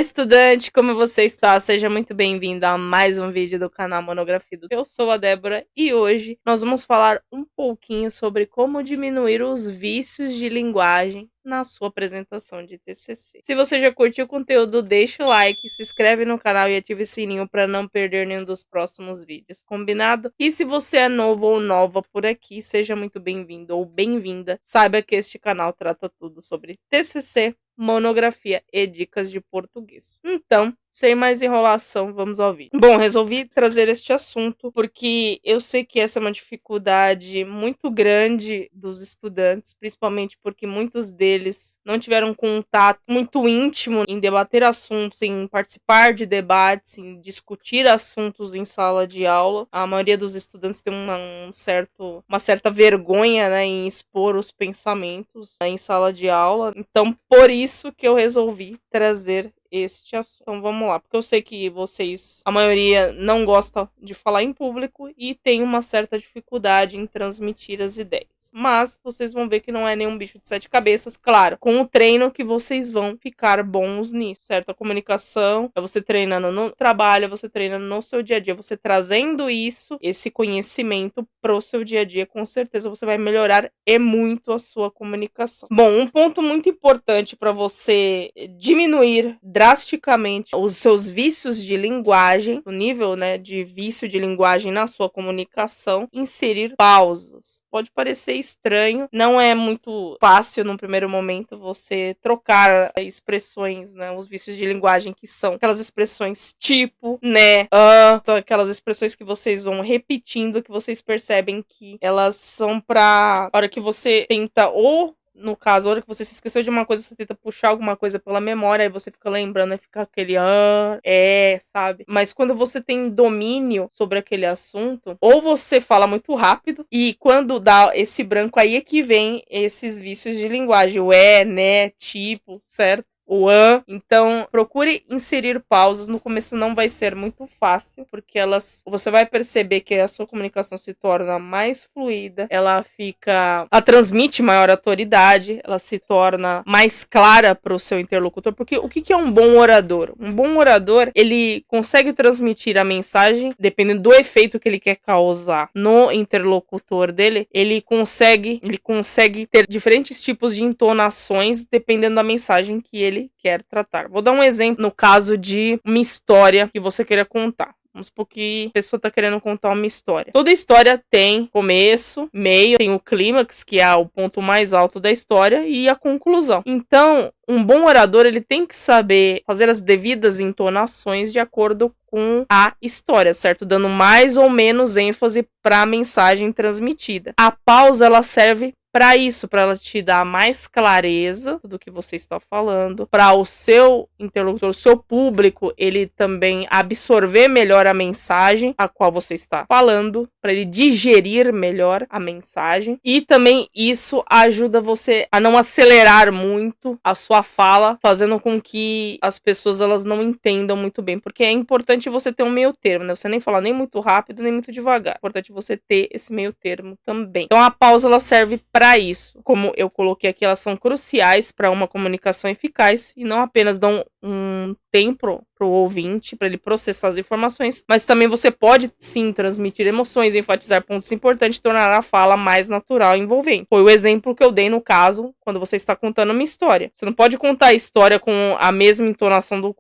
estudante, como você está? Seja muito bem-vindo a mais um vídeo do canal Monografia do Eu sou a Débora e hoje nós vamos falar um pouquinho sobre como diminuir os vícios de linguagem na sua apresentação de TCC. Se você já curtiu o conteúdo, deixa o like, se inscreve no canal e ative o sininho para não perder nenhum dos próximos vídeos, combinado? E se você é novo ou nova por aqui, seja muito bem-vindo ou bem-vinda. Saiba que este canal trata tudo sobre TCC, monografia e dicas de português. Então, sem mais enrolação, vamos ao vídeo. Bom, resolvi trazer este assunto porque eu sei que essa é uma dificuldade muito grande dos estudantes, principalmente porque muitos deles não tiveram contato muito íntimo em debater assuntos, em participar de debates, em discutir assuntos em sala de aula. A maioria dos estudantes tem uma certa vergonha, né, em expor os pensamentos em sala de aula. Então, por isso que eu resolvi trazer este assunto. Então vamos lá, porque eu sei que vocês, a maioria, não gosta de falar em público e tem uma certa dificuldade em transmitir as ideias. Mas vocês vão ver que não é nenhum bicho de sete cabeças, claro, com o treino que vocês vão ficar bons nisso, certo? A comunicação é você treinando no trabalho, é você treinando no seu dia a dia, você trazendo esse conhecimento pro seu dia a dia, com certeza você vai melhorar e muito a sua comunicação. Bom, um ponto muito importante para você diminuir drasticamente os seus vícios de linguagem, o nível, né, de vício de linguagem na sua comunicação, inserir pausas. Pode parecer estranho, não é muito fácil no primeiro momento você trocar expressões, né, os vícios de linguagem que são aquelas expressões tipo, né, aquelas expressões que vocês vão repetindo, que vocês percebem que elas são pra hora que você tenta no caso, a hora que você se esqueceu de uma coisa, você tenta puxar alguma coisa pela memória, aí você fica lembrando, aí fica aquele sabe? Mas quando você tem domínio sobre aquele assunto, ou você fala muito rápido, e quando dá esse branco, aí é que vem esses vícios de linguagem, o né, tipo, certo? Então procure inserir pausas. No começo não vai ser muito fácil, porque você vai perceber que a sua comunicação se torna mais fluida, ela transmite maior autoridade, ela se torna mais clara para o seu interlocutor, porque o que é um bom orador? Um bom orador, ele consegue transmitir a mensagem, dependendo do efeito que ele quer causar no interlocutor dele, ele consegue ter diferentes tipos de entonações, dependendo da mensagem que ele quer tratar. Vou dar um exemplo no caso de uma história que você queira contar. Vamos supor que a pessoa está querendo contar uma história. Toda história tem começo, meio, tem o clímax, que é o ponto mais alto da história, e a conclusão. Então, um bom orador, ele tem que saber fazer as devidas entonações de acordo com a história, certo? Dando mais ou menos ênfase para a mensagem transmitida. A pausa, ela serve para isso, para ela te dar mais clareza do que você está falando, para o seu interlocutor, o seu público, ele também absorver melhor a mensagem a qual você está falando, para ele digerir melhor a mensagem, e também isso ajuda você a não acelerar muito a sua fala, fazendo com que as pessoas elas não entendam muito bem, porque é importante você ter um meio termo, né? Você nem falar nem muito rápido, nem muito devagar. É importante você ter esse meio termo também. Então a pausa ela serve para isso. Como eu coloquei aqui, elas são cruciais para uma comunicação eficaz e não apenas dão um tempo para o ouvinte, para ele processar as informações, mas também você pode sim transmitir emoções, enfatizar pontos importantes e tornar a fala mais natural e envolvente. Foi o exemplo que eu dei no caso, quando você está contando uma história. Você não pode contar a história com a mesma entonação do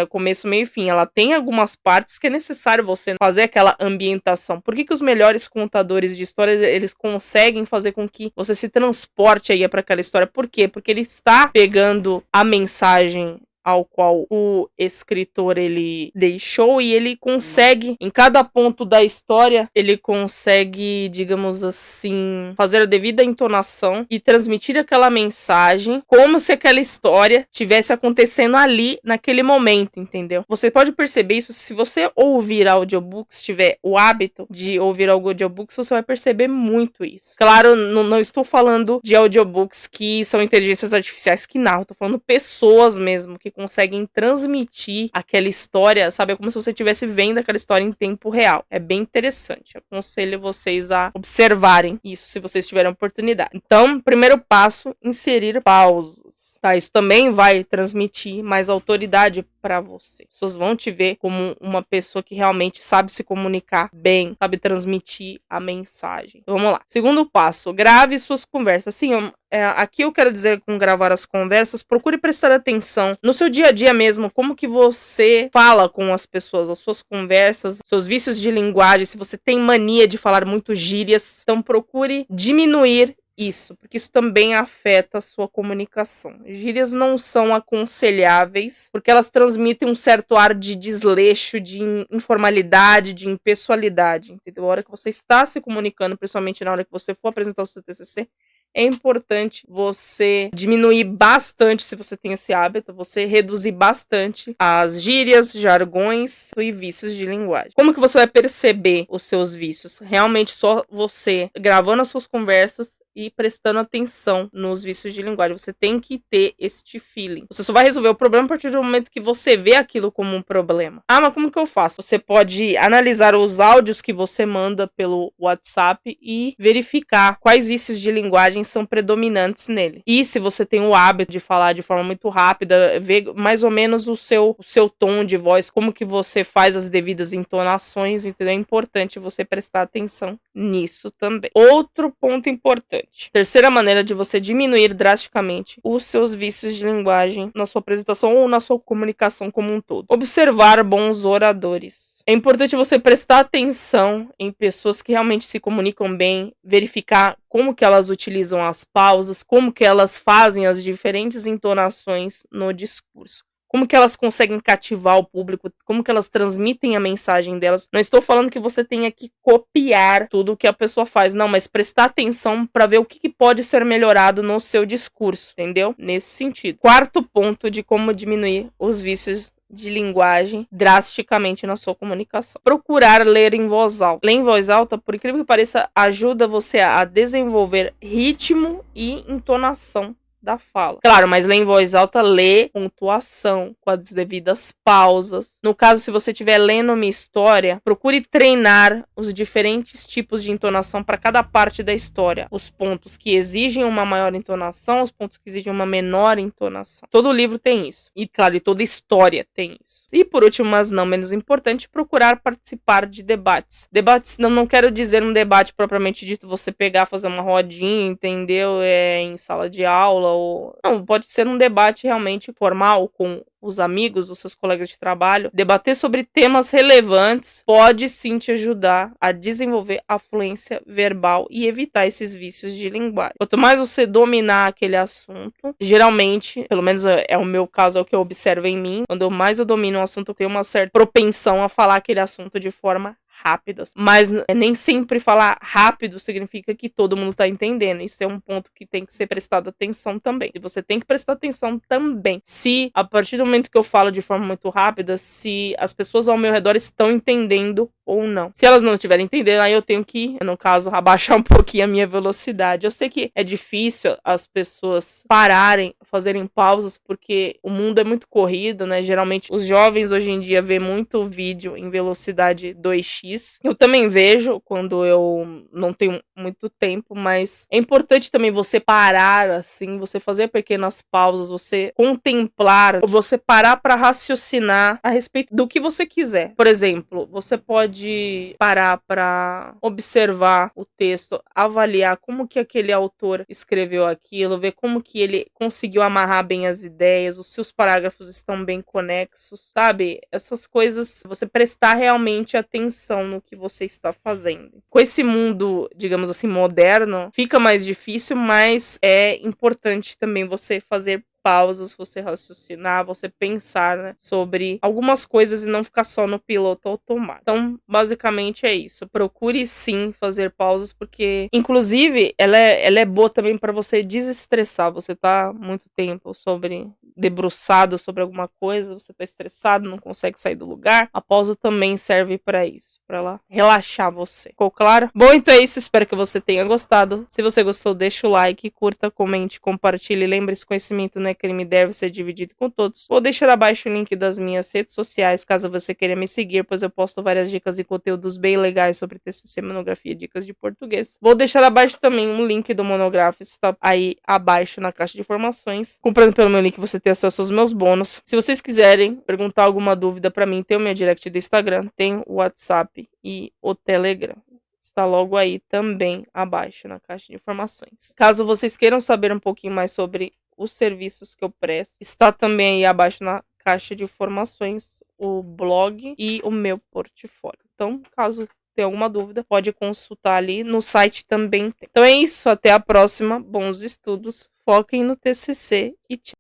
começo, meio e fim. Ela tem algumas partes que é necessário você fazer aquela ambientação. Por que os melhores contadores de histórias, eles conseguem fazer com que você se transporte aí para aquela história? Por quê? Porque ele está pegando a mensagem ao qual o escritor ele deixou e ele consegue, em cada ponto da história, ele consegue, digamos assim, fazer a devida entonação e transmitir aquela mensagem como se aquela história tivesse acontecendo ali, naquele momento, entendeu? Você pode perceber isso se você ouvir audiobooks, tiver o hábito de ouvir audiobooks, você vai perceber muito isso. Claro, não estou falando de audiobooks que são inteligências artificiais, que não, estou falando pessoas mesmo que que conseguem transmitir aquela história, sabe? É como se você estivesse vendo aquela história em tempo real. É bem interessante. Aconselho vocês a observarem isso se vocês tiverem oportunidade. Então, primeiro passo, inserir pausas. Tá? Isso também vai transmitir mais autoridade para você. As pessoas vão te ver como uma pessoa que realmente sabe se comunicar bem, sabe transmitir a mensagem. Então, vamos lá. Segundo passo, grave suas conversas. Sim, aqui eu quero dizer com gravar as conversas, procure prestar atenção no seu dia a dia mesmo, como que você fala com as pessoas, as suas conversas, seus vícios de linguagem, se você tem mania de falar muito gírias, então procure diminuir isso, porque isso também afeta a sua comunicação. Gírias não são aconselháveis, porque elas transmitem um certo ar de desleixo, de informalidade, de impessoalidade, entendeu? A hora que você está se comunicando, principalmente na hora que você for apresentar o seu TCC, é importante você diminuir bastante, se você tem esse hábito, você reduzir bastante as gírias, jargões e vícios de linguagem. Como que você vai perceber os seus vícios? Realmente só você gravando as suas conversas e prestando atenção nos vícios de linguagem. Você tem que ter este feeling. Você só vai resolver o problema a partir do momento que você vê aquilo como um problema. Ah, mas como que eu faço? Você pode analisar os áudios que você manda pelo WhatsApp e verificar quais vícios de linguagem são predominantes nele. E se você tem o hábito de falar de forma muito rápida, ver mais ou menos o seu tom de voz, como que você faz as devidas entonações, entendeu? É importante você prestar atenção nisso também. Outro ponto importante. Terceira maneira de você diminuir drasticamente os seus vícios de linguagem na sua apresentação ou na sua comunicação como um todo. Observar bons oradores. É importante você prestar atenção em pessoas que realmente se comunicam bem, verificar como que elas utilizam as pausas, como que elas fazem as diferentes entonações no discurso. Como que elas conseguem cativar o público, como que elas transmitem a mensagem delas. Não estou falando que você tenha que copiar tudo o que a pessoa faz, não, mas prestar atenção para ver o que pode ser melhorado no seu discurso, entendeu? Nesse sentido. Quarto ponto de como diminuir os vícios de linguagem drasticamente na sua comunicação. Procurar ler em voz alta. Ler em voz alta, por incrível que pareça, ajuda você a desenvolver ritmo e entonação da fala. Claro, mas ler em voz alta, lê pontuação, com as devidas pausas. No caso, se você estiver lendo uma história, procure treinar os diferentes tipos de entonação para cada parte da história. Os pontos que exigem uma maior entonação, os pontos que exigem uma menor entonação. Todo livro tem isso. E, claro, e toda história tem isso. E, por último, mas não menos importante, procurar participar de debates. Debates, não quero dizer um debate propriamente dito, você pegar, fazer uma rodinha, entendeu? Em sala de aula, ou... Não, pode ser um debate realmente formal com os amigos, os seus colegas de trabalho. Debater sobre temas relevantes pode sim te ajudar a desenvolver a fluência verbal e evitar esses vícios de linguagem. Quanto mais você dominar aquele assunto, geralmente, pelo menos é o meu caso, é o que eu observo em mim, quando mais eu domino um assunto, eu tenho uma certa propensão a falar aquele assunto de forma rápidas, mas nem sempre falar rápido significa que todo mundo tá entendendo. Isso é um ponto que tem que ser prestado atenção também. E você tem que prestar atenção também se, a partir do momento que eu falo de forma muito rápida, se as pessoas ao meu redor estão entendendo ou não. Se elas não estiverem entendendo, aí eu tenho que, no caso, abaixar um pouquinho a minha velocidade. Eu sei que é difícil as pessoas pararem, fazerem pausas, porque o mundo é muito corrido, né? Geralmente os jovens hoje em dia vê muito vídeo em velocidade 2x. Eu também vejo quando eu não tenho muito tempo, mas é importante também você parar, assim, você fazer pequenas pausas, você contemplar, você parar para raciocinar a respeito do que você quiser. Por exemplo, você pode parar para observar o texto, avaliar como que aquele autor escreveu aquilo, ver como que ele conseguiu amarrar bem as ideias, os seus parágrafos estão bem conexos, sabe? Essas coisas, você prestar realmente atenção no que você está fazendo. Com esse mundo, digamos assim, moderno, fica mais difícil, mas é importante também você fazer pausas, você raciocinar, você pensar, né, sobre algumas coisas e não ficar só no piloto automático. Então, basicamente é isso. Procure sim fazer pausas, porque, inclusive, ela é boa também para você desestressar. Você tá muito tempo sobre debruçado sobre alguma coisa, você tá estressado, não consegue sair do lugar, a pausa também serve para isso, para ela relaxar você. Ficou claro? Bom, então é isso, espero que você tenha gostado. Se você gostou, deixa o like, curta, comente, compartilhe. Lembre-se, conhecimento não é crime, deve ser dividido com todos. Vou deixar abaixo o link das minhas redes sociais, caso você queira me seguir, pois eu posto várias dicas e conteúdos bem legais sobre TCC, monografia, dicas de português. Vou deixar abaixo também um link do Monográfico, está aí abaixo na caixa de informações. Comprando pelo meu link, você tem acesso aos meus bônus. Se vocês quiserem perguntar alguma dúvida para mim, tem o meu direct do Instagram, tem o WhatsApp e o Telegram. Está logo aí também abaixo na caixa de informações. Caso vocês queiram saber um pouquinho mais sobre os serviços que eu presto, está também aí abaixo na caixa de informações o blog e o meu portfólio. Então, caso tenha alguma dúvida, pode consultar ali. No site também tem. Então é isso, até a próxima. Bons estudos, foquem no TCC e tchau.